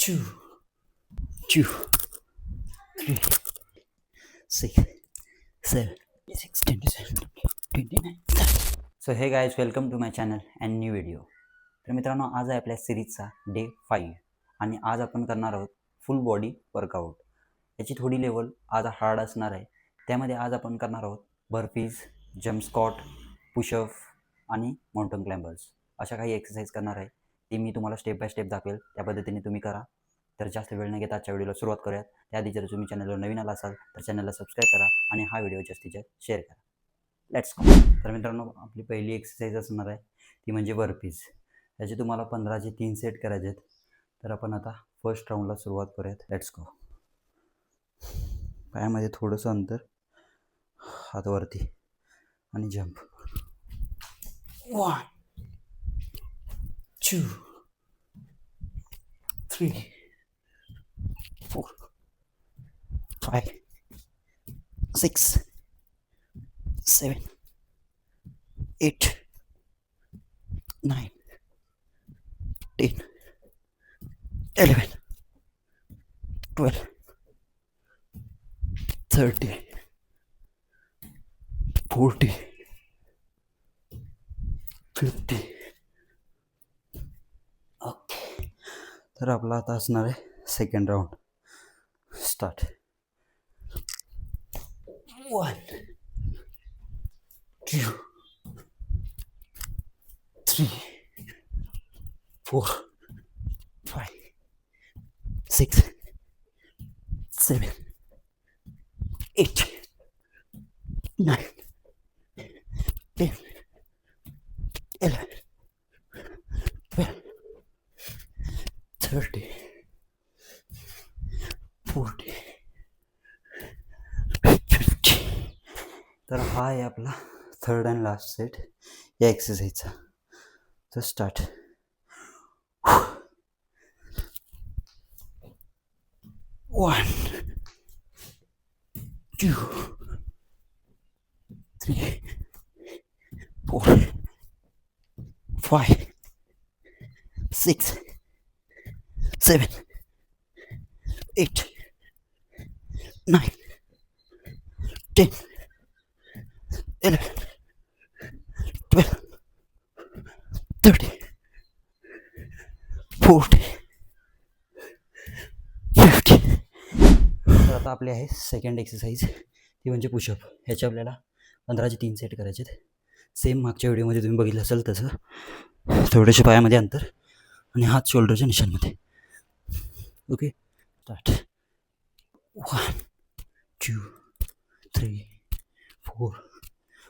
2, 2, 3, 6, 7, 27, 29. So hey guys, welcome to my channel and new video. तर मित्रांनो, आज आहे आपल्या सिरीजचा डे 5 आणि आज आपण करणार आहोत फुल बॉडी वर्कआउट. याची थोडी लेवल आज हार्ड असणार आहे. त्यामध्ये आज आपण करणार आहोत बर्पीज, जम्प स्क्वॉट, पुशअप आणि माउंटन क्लाइंबर्स. अशा काही एक्सरसाइज करणार आहे. ती मी तुम्हाला स्टेप बाय स्टेप दाखवेल. त्या पद्धतीने तुम्ही करा. तर जास्त वेळ न घेता आजच्या व्हिडिओला सुरुवात करूयात. त्याआधी जर तुम्ही चॅनलवर नवीन आला असाल तर चॅनलला सबस्क्राईब करा आणि हा व्हिडिओ जास्तीत जास्त शेअर करा. Let's go. तर मित्रांनो, आपली पहिली एक्सरसाइज असणार आहे ती म्हणजे बर्पीज. त्याचे तुम्हाला 15चे 3 सेट करायचे आहेत. तर आपण आता फर्स्ट राऊंडला सुरुवात करूयात. Let's go. पायामध्ये थोडंसं अंतर, हात वरती आणि जंप. 1, 2, 3, 4, 5, 6, 7, 8, 9, 10, 11, 12, 30, 40, 50. ओके. तर आपला आता असणार आहे सेकंड राऊंड. स्टार्ट. 1, 2, 3, 4, 5, 6, 7, 8, 9, 10, 11, 12, 30, 40, 50. तर हा आहे आपला थर्ड अँड लास्ट सेट या एक्सरसाइजचा. तर स्टार्ट. 1, 2, 3, 4, 5, 6, 7, 8, 9, 10, 11, 12, 30, 40, 50. तर आता आपली आहे सेकंड एक्सरसाइज, ती म्हणजे पुशअप. ह्याचे आपल्याला 15चे 3 सेट करायचे आहेत. सेम मागच्या व्हिडिओमध्ये तुम्ही बघितलं असेल तसं थोडेसे पायामध्ये अंतर आणि हात शोल्डरच्या निशांमध्ये. Okay, start. 1, 2, 3, 4,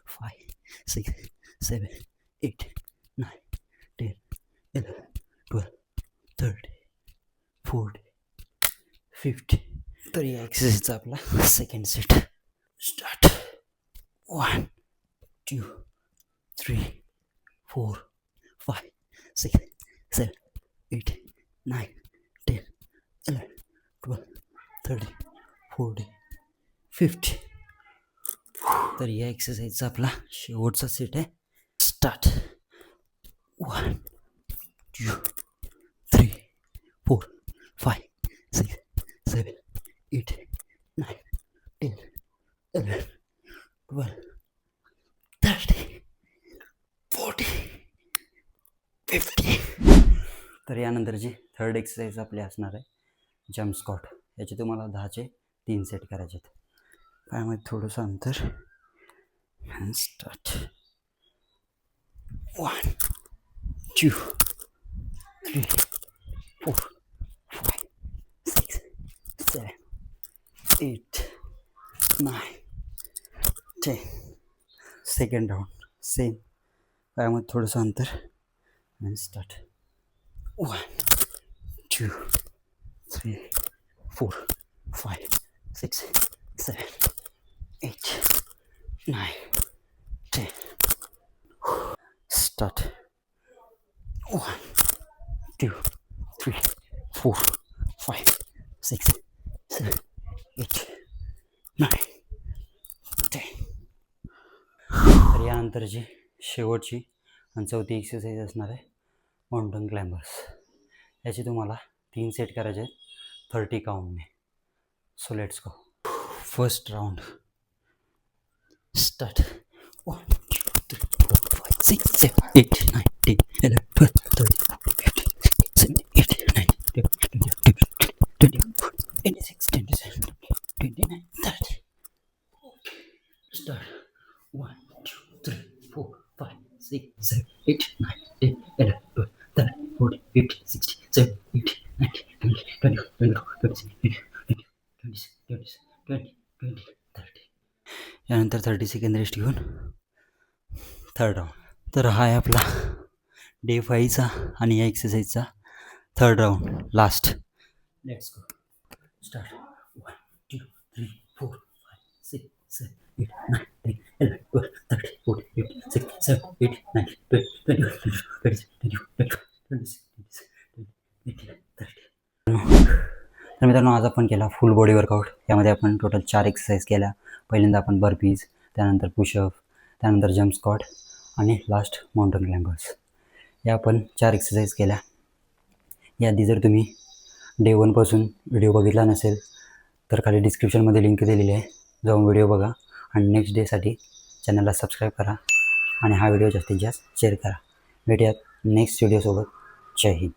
5, 6, 7, 8, 9, 10, 11, 12, 30, 40, 50. तर या एक्सरसाइजचा आपला सेकंड सेट. स्टार्ट. 1, 2, 3, 4, 5, 6, 7, 8, 9, 10, 11, 12, 30, 40, 50. तर या एक्सरसाइजचा आपला शेवटचा सेट आहे. स्टार्ट. 1, 2, 3, 4, 5, 6, 7, 8, 9, 10, 11, 12, 30, 40, 50. तर यानंतरची थर्ड एक्सरसाइज आपली असणार आहे जम्प स्क्वॉट. याचे तुम्हाला 10चे 3 सेट करायचे आहेत. पायामध्ये थोडंसं अंतर. स्टार्ट. 1, 2, 3, 4, 5, 6, 7, 8, 9, 10. Second round same. पायामध्ये थोडंसं अंतर आणि स्टार्ट. 1, 2, 3, 4, 5, 6, 7, 8, 9, 10. स्टार्ट. 1, 2, 3, 4, 5, 6, 7, 8, 9, 10. तर यानंतरची शेवटची आणि चौथी एक्सरसाइज असणार आहे माउंटन क्लाइंबर्स. याची तुम्हाला 3 सेट करायचे आहेत 30 काउंटने. So let's go. First round start. 1 2 3 4 5 6 7 8 9 10 11 12 13 14 15 16 17 18 19 20 21 26 27 29 30. Start. 1 2 3 4 5 6 7 8 9 10 11 12 13 14 15 16 17 18 19 20 21 22 23 24 25 26 30. यानंतर 30 सेकंद रेस्ट घेऊन थर्ड राऊंड. तर हा आहे आपला डे 5चा आणि या एक्सरसाइजचा third round last. Let's go. Start. 1 2 3 4 5 6 7 8 9 10 11 12 13 14 15 16 17 18 19 20 21 22 23 24 26 27 30. तर मित्रांनो, आज आपण केला फुल बॉडी वर्कआउट. यामध्ये आपण टोटल 4 एक्सरसाइज केल्या. पहिल्यांदा आपण बर्पीज, त्यानंतर पुशअप, त्यानंतर जम्प स्क्वॉट आणि लास्ट माउंटन क्लाइंबर्स. या आपण 4 एक्सरसाइज केल्या. याआधी जर तुम्ही डे 1पासून व्हिडिओ बघितला नसेल तर खाली डिस्क्रिप्शनमध्ये लिंक दिलेली आहे, जाऊन व्हिडिओ बघा. आणि नेक्स्ट डेसाठी चॅनलला सबस्क्राईब करा आणि हा व्हिडिओ जास्तीत जास्त शेअर करा. भेटूयात नेक्स्ट व्हिडिओसोबत. जय हिंद.